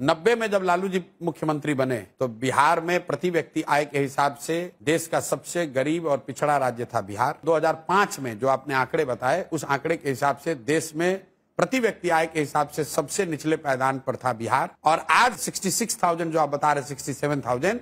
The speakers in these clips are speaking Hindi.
90 में जब लालू जी मुख्यमंत्री बने तो बिहार में प्रति व्यक्ति आय के हिसाब से देश का सबसे गरीब और पिछड़ा राज्य था बिहार। 2005 में जो आपने आंकड़े बताए उस आंकड़े के हिसाब से देश में प्रति व्यक्ति आय के हिसाब से सबसे निचले पायदान पर था बिहार। और आज 66,000 जो आप बता रहे 67,000,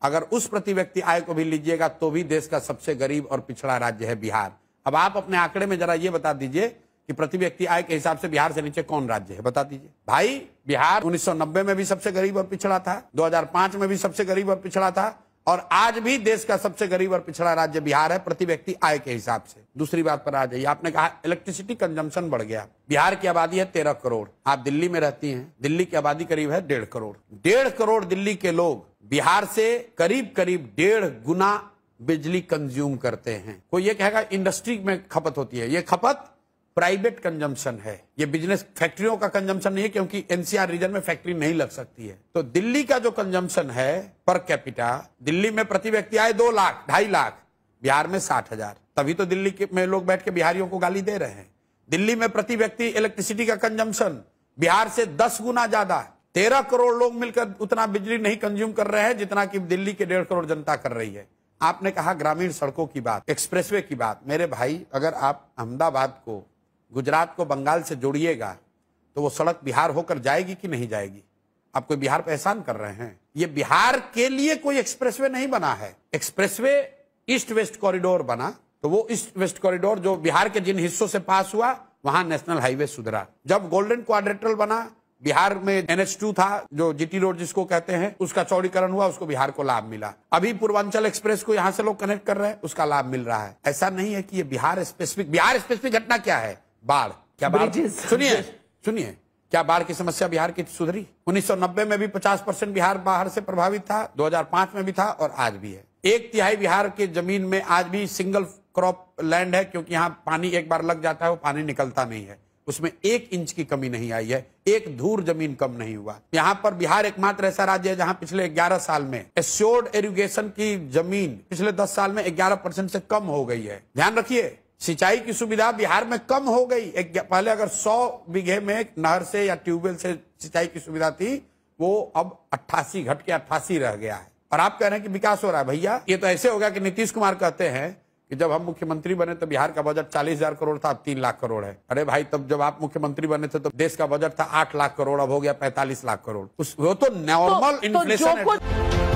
अगर उस प्रति व्यक्ति आय को भी लीजिएगा तो भी देश का सबसे गरीब और पिछड़ा राज्य है बिहार। अब आप अपने आंकड़े में जरा ये बता दीजिए कि प्रति व्यक्ति आय के हिसाब से बिहार से नीचे कौन राज्य है, बता दीजिए भाई। बिहार 1990 में भी सबसे गरीब और पिछड़ा था, 2005 में भी सबसे गरीब और पिछड़ा था, और आज भी देश का सबसे गरीब और पिछड़ा राज्य बिहार है प्रति व्यक्ति आय के हिसाब से। दूसरी बात पर आ जाइए, आपने कहा इलेक्ट्रिसिटी कंजम्पशन बढ़ गया। बिहार की आबादी है 13 करोड़, आप दिल्ली में रहती हैं, दिल्ली की आबादी करीब है 1.5 करोड़। 1.5 करोड़ दिल्ली के लोग बिहार से करीब करीब 1.5 गुना बिजली कंज्यूम करते हैं। कोई ये कहेगा इंडस्ट्री में खपत होती है, ये खपत प्राइवेट कंजम्पशन है, ये बिजनेस फैक्ट्रियों का कंजम्पशन नहीं है, क्योंकि एनसीआर रीजन में फैक्ट्री नहीं लग सकती है। तो दिल्ली का जो कंजम्पशन है पर कैपिटा, दिल्ली में प्रति व्यक्ति आए 2 लाख 2.5 लाख, बिहार में 60,000। तभी तो दिल्ली में लोग बैठ के बिहारियों को गाली दे रहे हैं। दिल्ली में प्रति व्यक्ति इलेक्ट्रिसिटी का कंजम्पशन बिहार से 10 गुना ज्यादा। 13 करोड़ लोग मिलकर उतना बिजली नहीं कंज्यूम कर रहे हैं जितना कि दिल्ली के 1.5 करोड़ जनता कर रही है। आपने कहा ग्रामीण सड़कों की बात, एक्सप्रेसवे की बात। मेरे भाई, अगर आप अहमदाबाद को गुजरात को बंगाल से जोड़िएगा तो वो सड़क बिहार होकर जाएगी कि नहीं जाएगी? आप कोई बिहार पे एहसान कर रहे हैं? ये बिहार के लिए कोई एक्सप्रेसवे नहीं बना है। एक्सप्रेसवे ईस्ट वेस्ट कॉरिडोर बना, तो वो ईस्ट वेस्ट कॉरिडोर जो बिहार के जिन हिस्सों से पास हुआ वहां नेशनल हाईवे सुधरा। जब गोल्डन क्वाड्रेटरल बना, बिहार में NH2 था जो जीटी रोड जिसको कहते हैं, उसका चौड़ीकरण हुआ, उसको बिहार को लाभ मिला। अभी पूर्वांचल एक्सप्रेस को यहां से लोग कनेक्ट कर रहे हैं, उसका लाभ मिल रहा है। ऐसा नहीं है कि ये बिहार स्पेसिफिक घटना क्या है? बाढ़। क्या बाढ़? सुनिए, क्या बाढ़ की समस्या बिहार की सुधरी? 1990 में भी 50% बिहार बाढ़ से प्रभावित था, 2005 में भी था और आज भी है। 1/3 बिहार की जमीन में आज भी सिंगल क्रॉप लैंड है, क्योंकि यहाँ पानी एक बार लग जाता है वो पानी निकलता नहीं है। उसमें 1 इंच की कमी नहीं आई है, 1 धूर जमीन कम नहीं हुआ। यहाँ पर बिहार एकमात्र ऐसा राज्य है जहाँ पिछले 11 साल में एश्योर्ड इरिगेशन की जमीन पिछले 10 साल में 11% से कम हो गई है। ध्यान रखिए, सिंचाई की सुविधा बिहार में कम हो गई। पहले अगर 100 बीघे में नहर से या ट्यूबवेल से सिंचाई की सुविधा थी, वो अब 88 घट के 88 रह गया है। और आप कह रहे हैं कि विकास हो रहा है। भैया, ये तो ऐसे होगा कि नीतीश कुमार कहते हैं कि जब हम मुख्यमंत्री बने तो बिहार का बजट 40,000 करोड़ था, अब 3 लाख करोड़ है। अरे भाई, तब जब आप मुख्यमंत्री बने थे तो देश का बजट था 8 लाख करोड़, अब हो गया 45 लाख करोड़। वो तो नॉर्मल इन्फ्लेशन है।